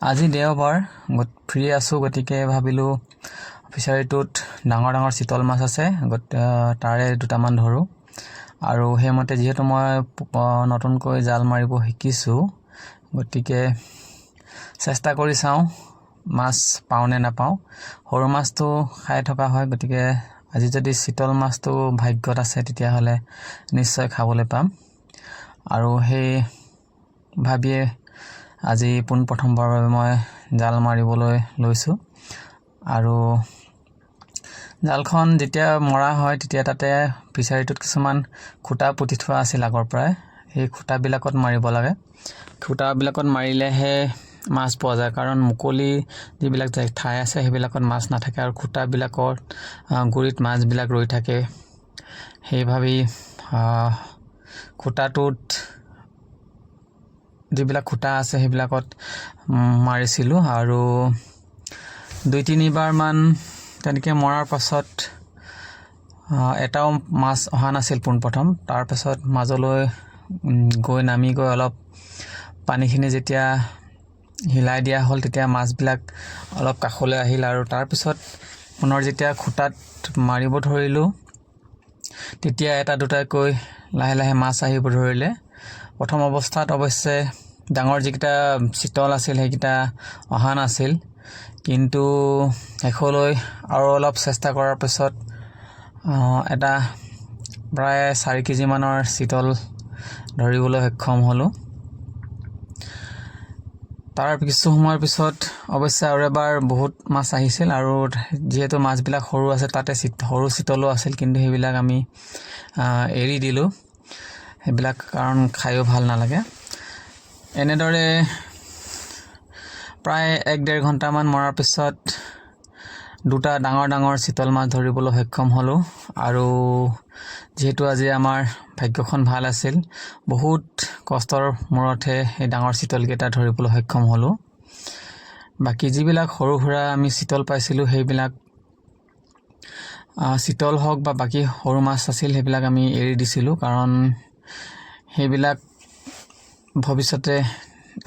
আজি দেওবাৰ ফ্ৰী আছোঁ, গতিকে ভাবিলোঁ ফিচাৰীটোত ডাঙৰ ডাঙৰ চিতল মাছ আছে, তাৰে দুটামান ধৰোঁ। আৰু সেইমতে যিহেতু মই নতুনকৈ জাল মাৰিব শিকিছোঁ, গতিকে চেষ্টা কৰি চাওঁ মাছ পাওঁ নে নাপাওঁ। সৰু মাছটো খাই থকা হয়, গতিকে আজি যদি চিতল মাছটো ভাগ্যত আছে তেতিয়াহ'লে নিশ্চয় খাবলৈ পাম। আৰু সেই ভাবিয়ে আজি পোনপ্ৰথমবাৰৰ বাবে মই জাল মাৰিবলৈ লৈছোঁ। আৰু জালখন যেতিয়া মৰা হয় তেতিয়া তাতে ফিচাৰীটোত কিছুমান খুঁটা পুতি থোৱা আছিল আগৰ পৰাই। সেই খুঁটাবিলাকত মাৰিব লাগে। খুঁটাবিলাকত মাৰিলেহে মাছ পোৱা যায়, কাৰণ মুকলি যিবিলাক ঠাই আছে সেইবিলাকত মাছ নাথাকে আৰু খুঁটাবিলাকৰ গুৰিত মাছবিলাক ৰৈ থাকে। সেইভাবেই খুঁটাটোত যিবিলাক খুঁটা আছে সেইবিলাকত মাৰিছিলোঁ। আৰু 2-3 বাৰমান তেনেকৈ মৰাৰ পাছত এটাও মাছ অহা নাছিল পোনপ্ৰথম। তাৰপাছত মাজলৈ নামি গৈ অলপ পানীখিনি যেতিয়া হিলাই দিয়া হ'ল তেতিয়া মাছবিলাক অলপ কাষলৈ আহিল। আৰু তাৰপিছত পুনৰ যেতিয়া খুঁটাত মাৰিব ধৰিলোঁ তেতিয়া এটা দুটাকৈ লাহে লাহে মাছ আহিব ধৰিলে। প্ৰথম অৱস্থাত অৱশ্যে ডাঙৰ যিকেইটা চিতল আছিল সেইকেইটা অহা নাছিল, কিন্তু শেষলৈ আৰু অলপ চেষ্টা কৰাৰ পিছত এটা প্ৰায় 4 কেজিমানৰ চিতল ধৰিবলৈ সক্ষম হ'লোঁ। তাৰ কিছু সময়ৰ পিছত অৱশ্যে আৰু এবাৰ বহুত মাছ আহিছিল, আৰু যিহেতু মাছবিলাক সৰু আছে তাতে সৰু চিতলো আছিল, কিন্তু সেইবিলাক আমি এৰি দিলোঁ, সেইবিলাক কাৰণ খায়ো ভাল নালাগে। এনেদৰে প্ৰায় 1-1.5 ঘণ্টামান মৰাৰ পিছত দুটা ডাঙৰ ডাঙৰ চিতল মাছ ধৰিবলৈ সক্ষম হ'লোঁ। আৰু যিহেতু আজি আমাৰ ভাগ্যখন ভাল আছিল, বহুত কষ্টৰ মূৰতহে এই ডাঙৰ চিতলকেইটা ধৰিবলৈ সক্ষম হ'লোঁ। বাকী যিবিলাক সৰু সুৰা আমি চিতল পাইছিলোঁ সেইবিলাক চিতল হওক বা বাকী সৰু মাছ আছিল সেইবিলাক আমি এৰি দিছিলোঁ, কাৰণ সেইবিলাক ভৱিষ্যতে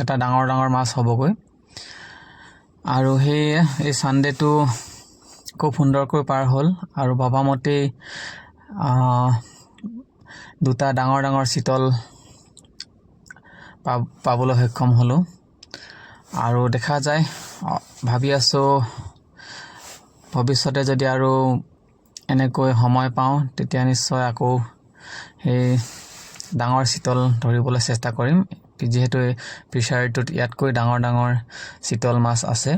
এটা ডাঙৰ ডাঙৰ মাছ হ'বগৈ। আৰু এই ছানডেটো খুব সুন্দৰকৈ পাৰ হ'ল, আৰু ভবামতেই দুটা ডাঙৰ ডাঙৰ চিতল পাবলৈ সক্ষম হ'লোঁ। আৰু দেখা যায়, ভাবি আছোঁ ভৱিষ্যতে যদি আৰু এনেকৈ সময় পাওঁ তেতিয়া নিশ্চয় আকৌ সেই ডাঙৰ চিতল ধৰিবলৈ চেষ্টা কৰিম, যিহেতু ফিচাৰীটোত ইয়াতকৈ ডাঙৰ ডাঙৰ চিতল মাছ আছে।